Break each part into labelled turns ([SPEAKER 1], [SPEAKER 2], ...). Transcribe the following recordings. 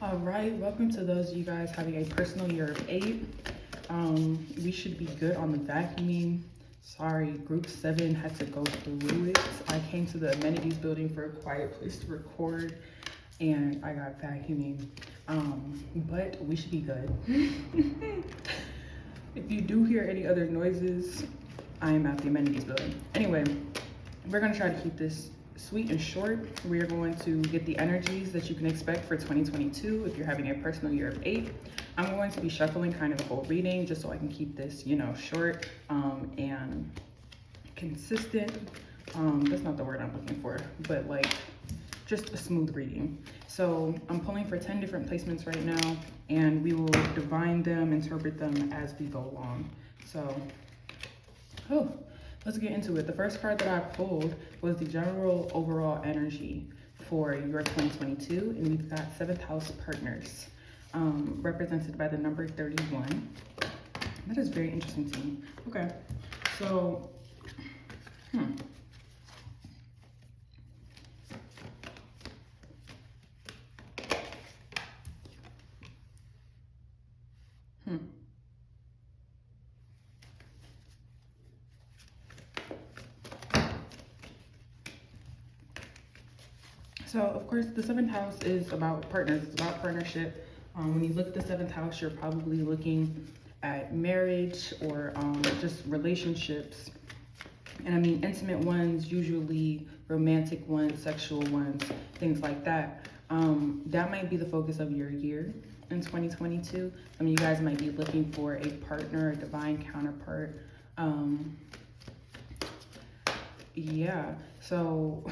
[SPEAKER 1] All right, welcome to those of you guys having a personal year of 8. We should be good on the vacuuming. Sorry, group 7 had to go through it. I came to the amenities building for a quiet place to record and I got vacuuming. But we should be good. If you do hear any other noises, I am at the amenities building. Anyway, we're gonna try to keep this sweet and short. We are going to get the energies that you can expect for 2022 if you're having a personal year of 8. I'm going to be shuffling kind of the whole reading just so I can keep this, short and consistent. That's not the word I'm looking for, but like just a smooth reading. So I'm pulling for 10 different placements right now, and we will divine them, interpret them as we go along. So, let's get into it. The first card that I pulled was the general overall energy for your 2022, and we've got 7th house partners, represented by the number 31. That is very interesting to me. Okay, so, So, of course, the 7th house is about partners. It's about partnership. When you look at the 7th house, you're probably looking at marriage or just relationships. And I mean, intimate ones, usually romantic ones, sexual ones, things like that. That might be the focus of your year in 2022. I mean, you guys might be looking for a partner, a divine counterpart. Yeah, so...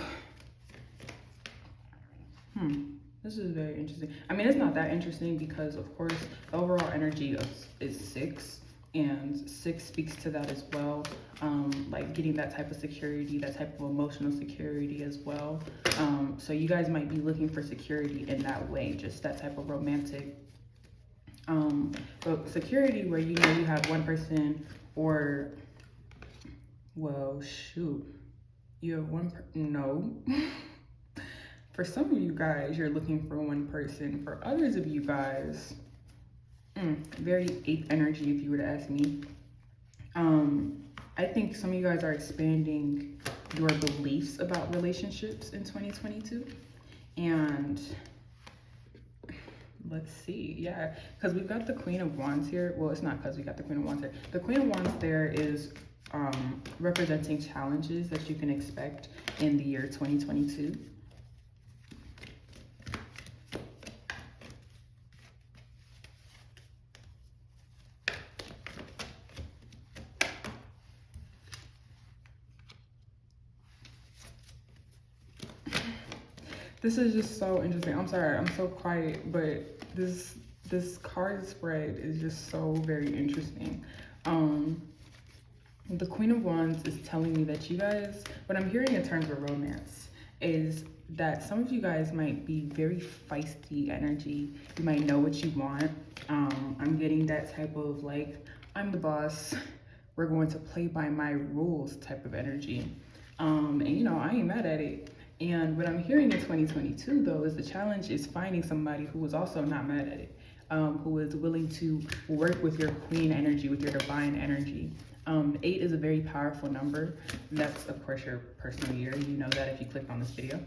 [SPEAKER 1] This is very interesting. I mean, it's not that interesting because, of course, the overall energy is 6, and 6 speaks to that as well. Like getting that type of security, that type of emotional security as well. So you guys might be looking for security in that way, just that type of romantic but security where you have one person, or, well, shoot, you have one no. For some of you guys, you're looking for one person. For others of you guys, very 8th energy if you were to ask me. I think some of you guys are expanding your beliefs about relationships in 2022. And let's see, yeah, because we've got the Queen of Wands here. Well, it's not because we got the Queen of Wands here. The Queen of Wands there is representing challenges that you can expect in the year 2022. This is just so interesting. I'm sorry, I'm so quiet, but this card spread is just so very interesting. The Queen of Wands is telling me that you guys, what I'm hearing in terms of romance is that some of you guys might be very feisty energy. You might know what you want. I'm getting that type of like, I'm the boss, we're going to play by my rules type of energy. And I ain't mad at it. And what I'm hearing in 2022, though, is the challenge is finding somebody who is also not mad at it, who is willing to work with your queen energy, with your divine energy. 8 is a very powerful number. That's, of course, your personal year. You know that if you clicked on this video.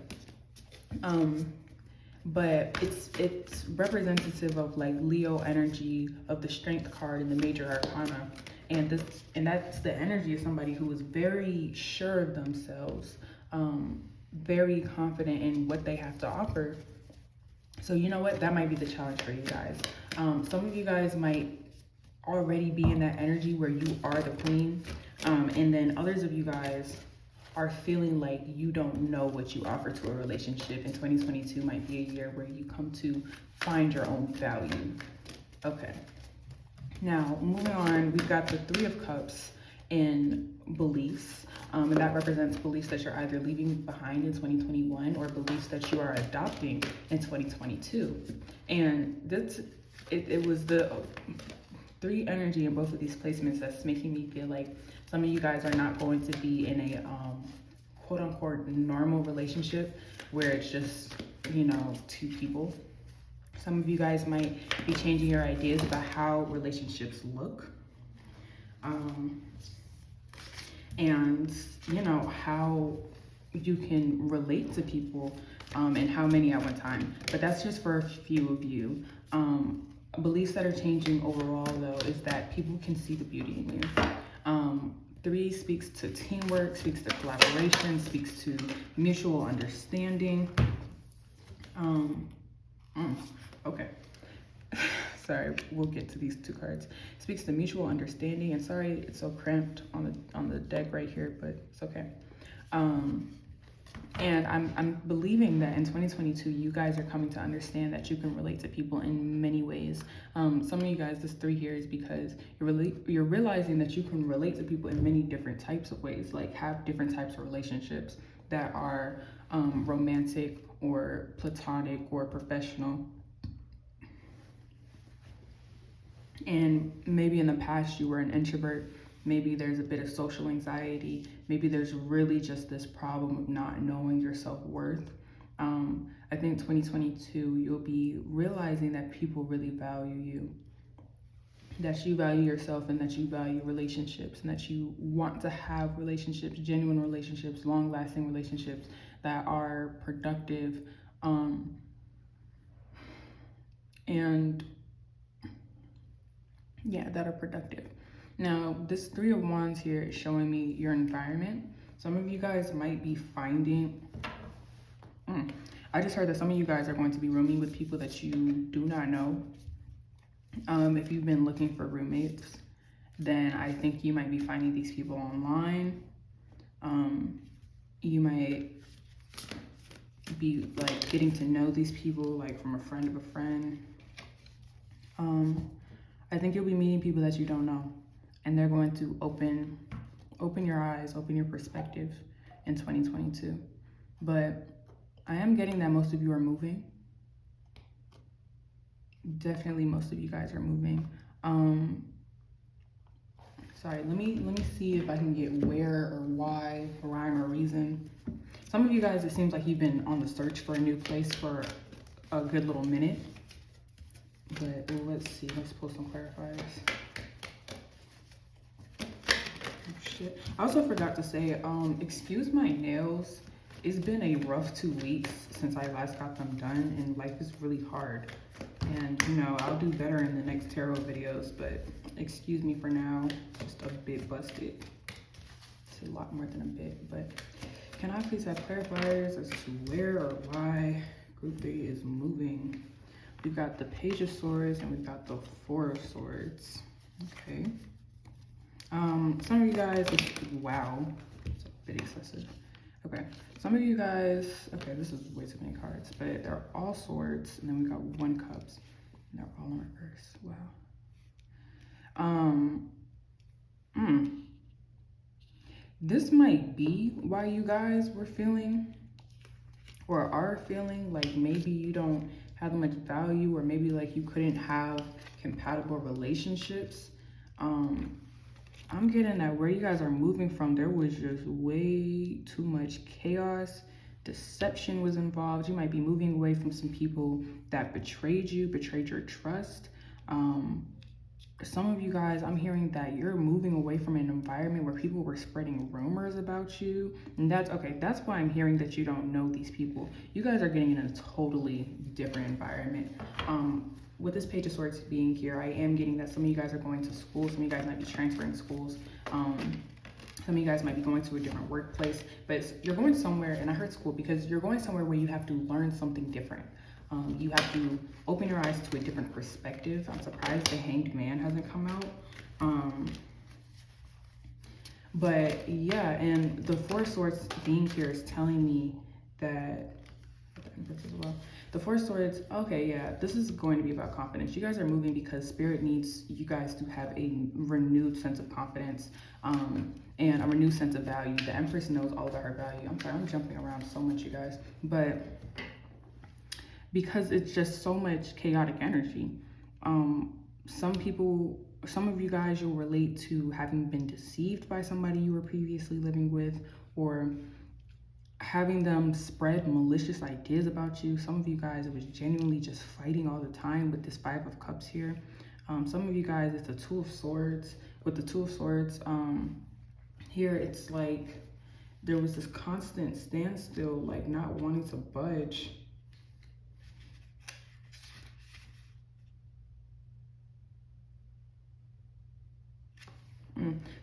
[SPEAKER 1] But it's representative of like Leo energy, of the Strength card in the Major Arcana. And that's the energy of somebody who is very sure of themselves, very confident in what they have to offer. So you know what, that might be the challenge for you guys. Some of you guys might already be in that energy where you are the queen, and then others of you guys are feeling like you don't know what you offer to a relationship, and 2022 might be a year where you come to find your own value. Okay, now moving on, we've got the 3 of Cups in beliefs. And that represents beliefs that you're either leaving behind in 2021 or beliefs that you are adopting in 2022. And it was the 3 energy in both of these placements that's making me feel like some of you guys are not going to be in a quote unquote normal relationship where it's just, 2 people. Some of you guys might be changing your ideas about how relationships look. And you know, how you can relate to people, and how many at one time. But that's just for a few of you. Beliefs that are changing overall, though, is that people can see the beauty in you. 3 speaks to teamwork, speaks to collaboration, speaks to mutual understanding. Okay. Sorry, we'll get to these 2 cards. Speaks to mutual understanding, and sorry it's so cramped on the deck right here, but it's okay. And I'm believing that in 2022, you guys are coming to understand that you can relate to people in many ways. Some of you guys, this 3 here is because you're realizing that you can relate to people in many different types of ways, like have different types of relationships that are romantic or platonic or professional. And maybe in the past you were an introvert. Maybe there's a bit of social anxiety. Maybe there's really just this problem of not knowing your self-worth. I think 2022, you'll be realizing that people really value you, that you value yourself, and that you value relationships, and that you want to have relationships, genuine relationships, long-lasting relationships that are productive, and yeah, that are productive. Now, this 3 of Wands here is showing me your environment. Some of you guys might be finding, I just heard that some of you guys are going to be rooming with people that you do not know. If you've been looking for roommates, then I think you might be finding these people online. You might be like getting to know these people like from a friend of a friend. I think you'll be meeting people that you don't know, and they're going to open your eyes, open your perspective in 2022. But I am getting that most of you are moving. Definitely most of you guys are moving. Sorry, let me see if I can get where or why, rhyme or reason. Some of you guys, it seems like you've been on the search for a new place for a good little minute. But let's see, let's pull some clarifiers. Oh, shit. I also forgot to say, excuse my nails. It's been a rough 2 weeks since I last got them done, and life is really hard. And you know, I'll do better in the next tarot videos, but excuse me for now, just a bit busted. It's a lot more than a bit, but can I please have clarifiers as to where or why Group 3 is moving? We've got the Page of Swords and we've got the 4 of Swords. Okay. Some of you guys, wow, it's a bit excessive. Okay, some of you guys, okay, this is way too many cards, but they're all swords, and then we got 1 cups, and they're all in reverse. Wow. This might be why you guys were feeling or are feeling like maybe you don't have much value, or maybe like you couldn't have compatible relationships. I'm getting that where you guys are moving from, there was just way too much chaos. Deception was involved. You might be moving away from some people that betrayed you, betrayed your trust. Some of you guys, I'm hearing that you're moving away from an environment where people were spreading rumors about you. And that's okay. That's why I'm hearing that you don't know these people. You guys are getting in a totally different environment. With this Page of Swords being here, I am getting that some of you guys are going to school. Some of you guys might be transferring schools. Some of you guys might be going to a different workplace, but you're going somewhere, and I heard school because you're going somewhere where you have to learn something different. You have to open your eyes to a different perspective. I'm surprised the Hanged Man hasn't come out. But yeah, and the 4 of Swords being here is telling me that, as well. The 4 of Swords, okay, yeah, this is going to be about confidence. You guys are moving because Spirit needs you guys to have a renewed sense of confidence, and a renewed sense of value. The Empress knows all about her value. I'm sorry, I'm jumping around so much, you guys. But because it's just so much chaotic energy, some of you guys, you'll relate to having been deceived by somebody you were previously living with, or having them spread malicious ideas about you. Some of you guys, it was genuinely just fighting all the time with this Five of Cups here. Some of you guys, it's a Two of Swords. With the Two of Swords, here it's like there was this constant standstill, like not wanting to budge.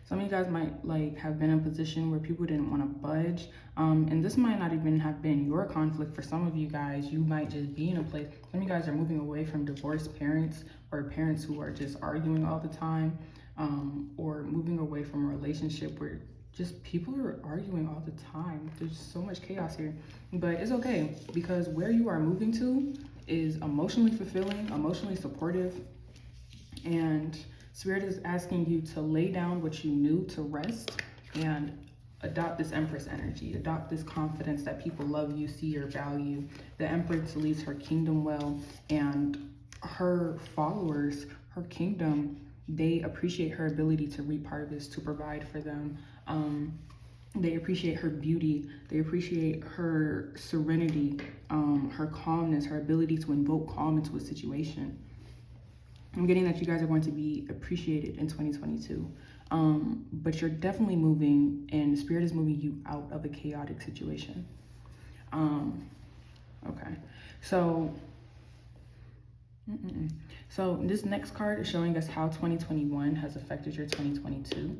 [SPEAKER 1] Some of you guys might like have been in a position where people didn't want to budge. And this might not even have been your conflict. For some of you guys, you might just be in a place. Some of you guys are moving away from divorced parents or parents who are just arguing all the time, or moving away from a relationship where just people are arguing all the time. There's so much chaos here, but it's okay because where you are moving to is emotionally fulfilling, emotionally supportive, and Spirit is asking you to lay down what you knew to rest and adopt this Empress energy, adopt this confidence that people love you, see your value. The Empress leads her kingdom well, and her followers, her kingdom, they appreciate her ability to reap harvest, to provide for them. They appreciate her beauty. They appreciate her serenity, her calmness, her ability to invoke calm into a situation. I'm getting that you guys are going to be appreciated in 2022. But you're definitely moving, and Spirit is moving you out of a chaotic situation. Okay, so so this next card is showing us how 2021 has affected your 2022.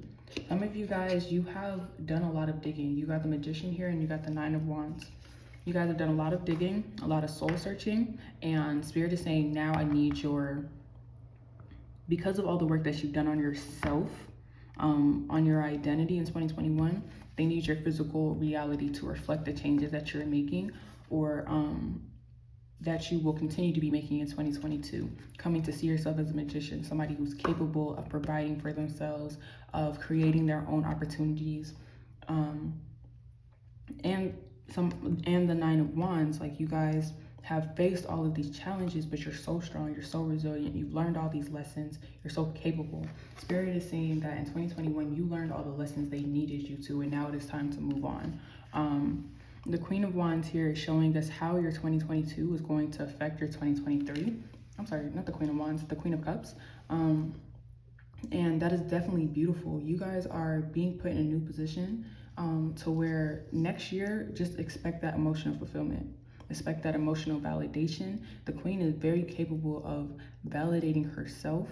[SPEAKER 1] Some of you guys, you have done a lot of digging. You got the Magician here and you got the Nine of Wands. You guys have done a lot of digging, a lot of soul searching, and Spirit is saying now I need your, because of all the work that you've done on yourself, on your identity in 2021, they need your physical reality to reflect the changes that you're making, or that you will continue to be making in 2022. Coming to see yourself as a magician, somebody who's capable of providing for themselves, of creating their own opportunities, and the Nine of Wands. Like, you guys have faced all of these challenges, but you're so strong, you're so resilient, you've learned all these lessons, you're so capable. Spirit is saying that in 2021, you learned all the lessons they needed you to, and now it is time to move on. The Queen of Wands here is showing us how your 2022 is going to affect your 2023. I'm sorry, not the Queen of Wands, the Queen of Cups. And that is definitely beautiful. You guys are being put in a new position, to where next year, just expect that emotional fulfillment. Expect that emotional validation. The Queen is very capable of validating herself,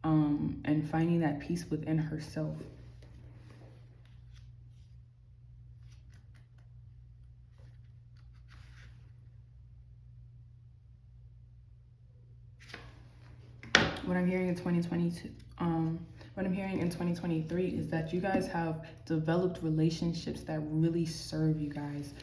[SPEAKER 1] and finding that peace within herself. What I'm hearing in 2022, what I'm hearing in 2023 is that you guys have developed relationships that really serve you guys.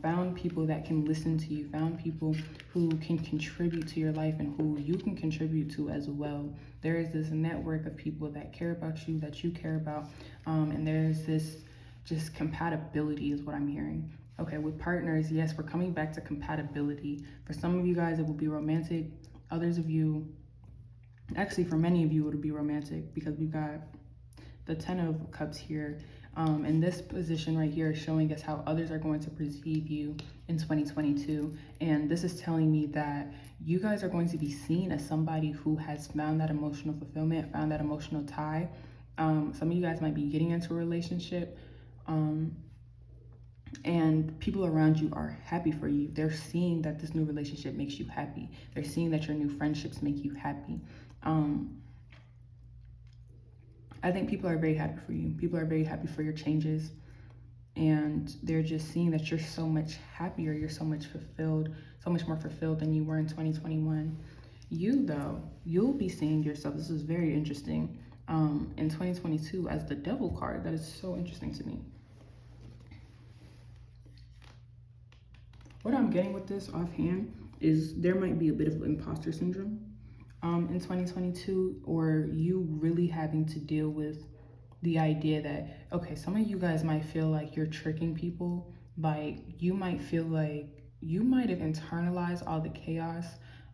[SPEAKER 1] Found people that can listen to you, found people who can contribute to your life and who you can contribute to as well. There is this network of people that care about you, that you care about, and there's this just compatibility is what I'm hearing. Okay, with partners, yes, we're coming back to compatibility. For some of you guys, it will be romantic. Others of you, actually for many of you, it'll be romantic, because we've got the Ten of Cups here. And this position right here is showing us how others are going to perceive you in 2022. And this is telling me that you guys are going to be seen as somebody who has found that emotional fulfillment, found that emotional tie. Some of you guys might be getting into a relationship, and people around you are happy for you. They're seeing that this new relationship makes you happy. They're seeing that your new friendships make you happy. I think people are very happy for you. People are very happy for your changes, and they're just seeing that you're so much happier, you're so much fulfilled, so much more fulfilled than you were in 2021. You, though, you'll be seeing yourself, this is very interesting, in 2022 as the Devil card. That is so interesting to me. What I'm getting with this offhand is there might be a bit of imposter syndrome in 2022, or you really having to deal with the idea that, okay, some of you guys might feel like you're tricking people. Like, you might feel like you might have internalized all the chaos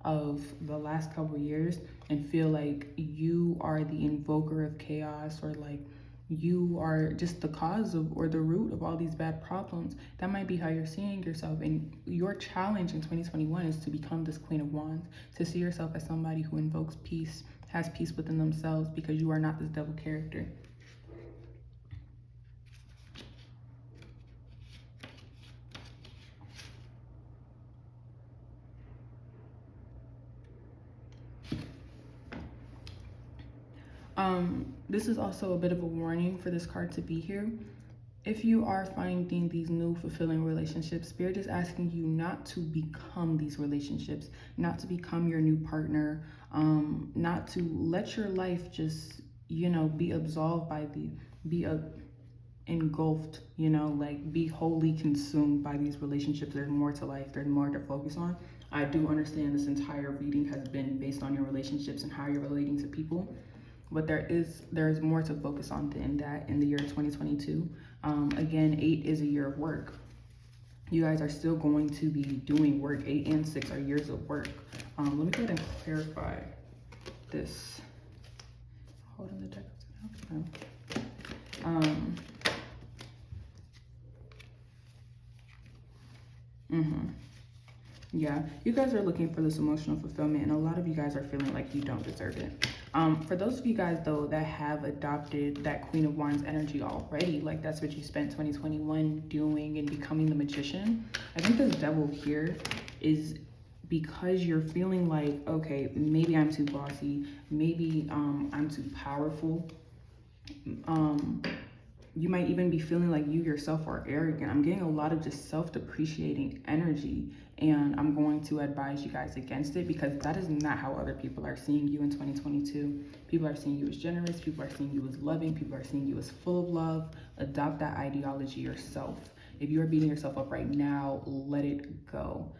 [SPEAKER 1] of the last couple of years and feel like you are the invoker of chaos, or like you are just the cause of or the root of all these bad problems. That might be how you're seeing yourself. And your challenge in 2021 is to become this Queen of Wands, to see yourself as somebody who invokes peace, has peace within themselves, because you are not this devil character. This is also a bit of a warning for this card to be here. If you are finding these new fulfilling relationships, Spirit is asking you not to become these relationships, not to become your new partner, not to let your life just, be absolved by engulfed, like be wholly consumed by these relationships. There's more to life, there's more to focus on. I do understand this entire reading has been based on your relationships and how you're relating to people, but there is more to focus on than that in the year 2022. Again, 8 is a year of work. You guys are still going to be doing work. 8 and 6 are years of work. Let me go ahead and clarify this. Hold on the deck up. Yeah, you guys are looking for this emotional fulfillment, and a lot of you guys are feeling like you don't deserve it. For those of you guys, though, that have adopted that Queen of Wands energy already, like that's what you spent 2021 doing and becoming the magician, I think this devil here is because you're feeling like, okay, maybe I'm too bossy, maybe I'm too powerful. You might even be feeling like you yourself are arrogant. I'm getting a lot of just self-depreciating energy, and I'm going to advise you guys against it, because that is not how other people are seeing you in 2022. People are seeing you as generous, people are seeing you as loving, people are seeing you as full of love. Adopt that ideology yourself. If you are beating yourself up right now, let it go.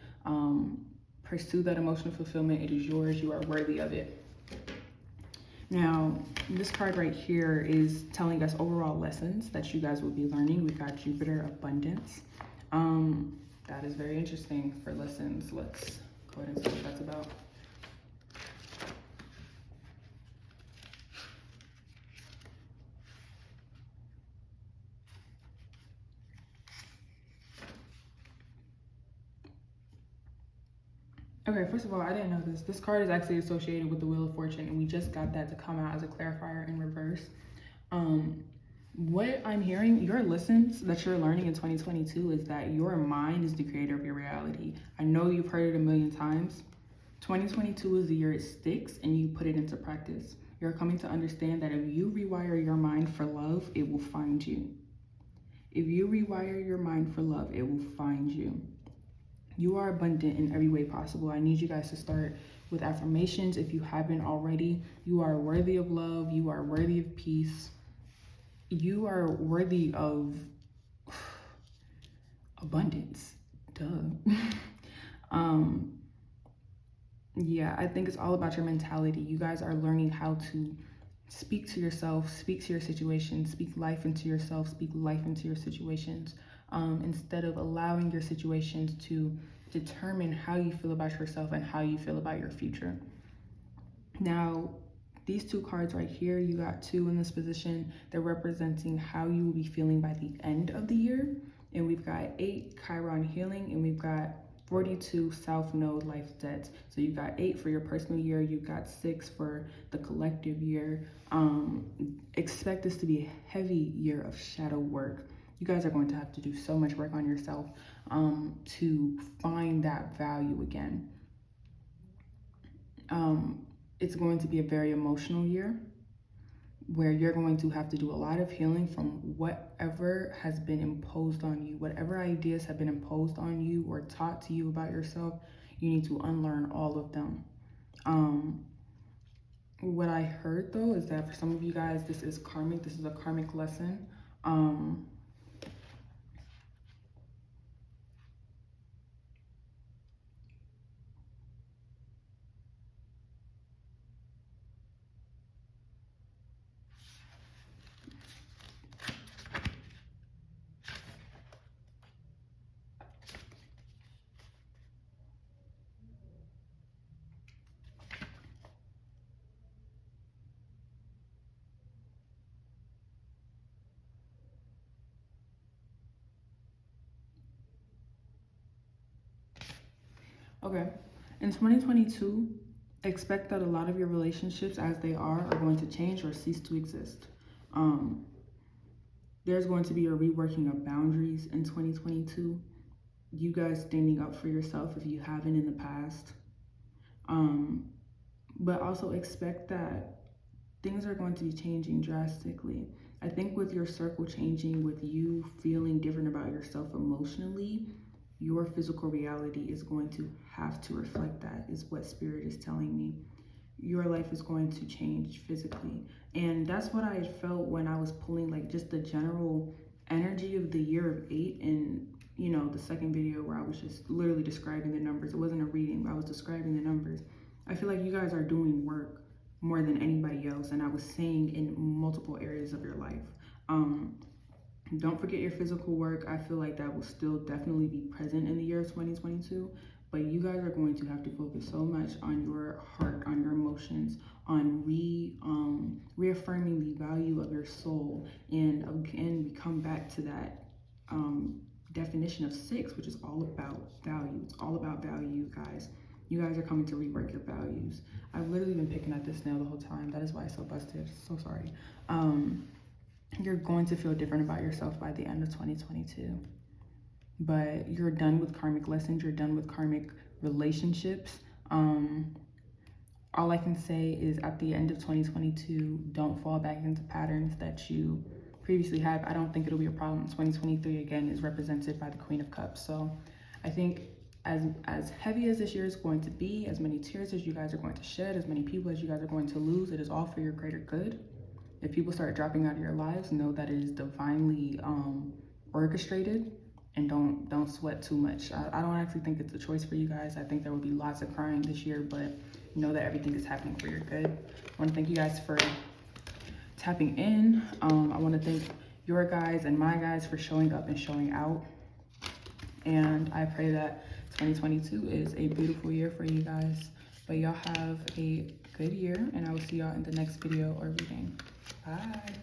[SPEAKER 1] Pursue that emotional fulfillment. It is yours. You are worthy of it. Now, this card right here is telling us overall lessons that you guys will be learning. We've got Jupiter, abundance. That is very interesting for lessons. Let's go ahead and see what that's about. Okay, first of all, I didn't know this. This card is actually associated with the Wheel of Fortune, and we just got that to come out as a clarifier in reverse. What I'm hearing, your lessons that you're learning in 2022 is that your mind is the creator of your reality. I know you've heard it a million times. 2022 is the year it sticks and you put it into practice. You're coming to understand that if you rewire your mind for love, it will find you. If you rewire your mind for love, it will find you. You are abundant in every way possible. I need you guys to start with affirmations if you haven't already. You are worthy of love. You are worthy of peace. You are worthy of abundance. Duh. Yeah, I think it's all about your mentality. You guys are learning how to speak to yourself, speak to your situation, speak life into yourself, speak life into your situations, instead of allowing your situations to determine how you feel about yourself and how you feel about your future. Now, these two cards right here, you got 2 in this position. They're representing how you will be feeling by the end of the year. And we've got 8, Chiron healing, and we've got 42, South Node, life debts. So you've got 8 for your personal year, you've got 6 for the collective year. Expect this to be a heavy year of shadow work. You guys are going to have to do so much work on yourself to find that value again. It's going to be a very emotional year where you're going to have to do a lot of healing from whatever has been imposed on you, whatever ideas have been imposed on you or taught to you about yourself. You need to unlearn all of them. What I heard though is that for some of you guys, this is karmic. This is a karmic lesson. Okay. In 2022, expect that a lot of your relationships as they are going to change or cease to exist. There's going to be a reworking of boundaries in 2022. You guys standing up for yourself if you haven't in the past. But also expect that things are going to be changing drastically. I think with your circle changing, with you feeling different about yourself emotionally, your physical reality is going to have to reflect that, is what Spirit is telling me. Your life is going to change physically. And that's what I felt when I was pulling like just the general energy of the year of 8 in, you know, the second video where I was just literally describing the numbers. It wasn't a reading, but I was describing the numbers. I feel like you guys are doing work more than anybody else, and I was saying in multiple areas of your life. Don't forget your physical work. I feel like that will still definitely be present in the year 2022, but you guys are going to have to focus so much on your heart, on your emotions, on reaffirming the value of your soul, and again, we come back to that definition of 6, which is all about value. It's all about value, guys. You guys are coming to rework your values. I've literally been picking at this nail the whole time. That is why it's so busted. So sorry. You're going to feel different about yourself by the end of 2022. But you're done with karmic lessons. You're done with karmic relationships. All I can say is at the end of 2022, don't fall back into patterns that you previously had. I don't think it'll be a problem. 2023, again, is represented by the Queen of Cups. So I think as heavy as this year is going to be, as many tears as you guys are going to shed, as many people as you guys are going to lose, it is all for your greater good. If people start dropping out of your lives, know that it is divinely orchestrated, and don't sweat too much. I don't actually think it's a choice for you guys. I think there will be lots of crying this year, but know that everything is happening for your good. I want to thank you guys for tapping in. I want to thank your guys and my guys for showing up and showing out. And I pray that 2022 is a beautiful year for you guys. But y'all have a good year, and I will see y'all in the next video or reading. Bye.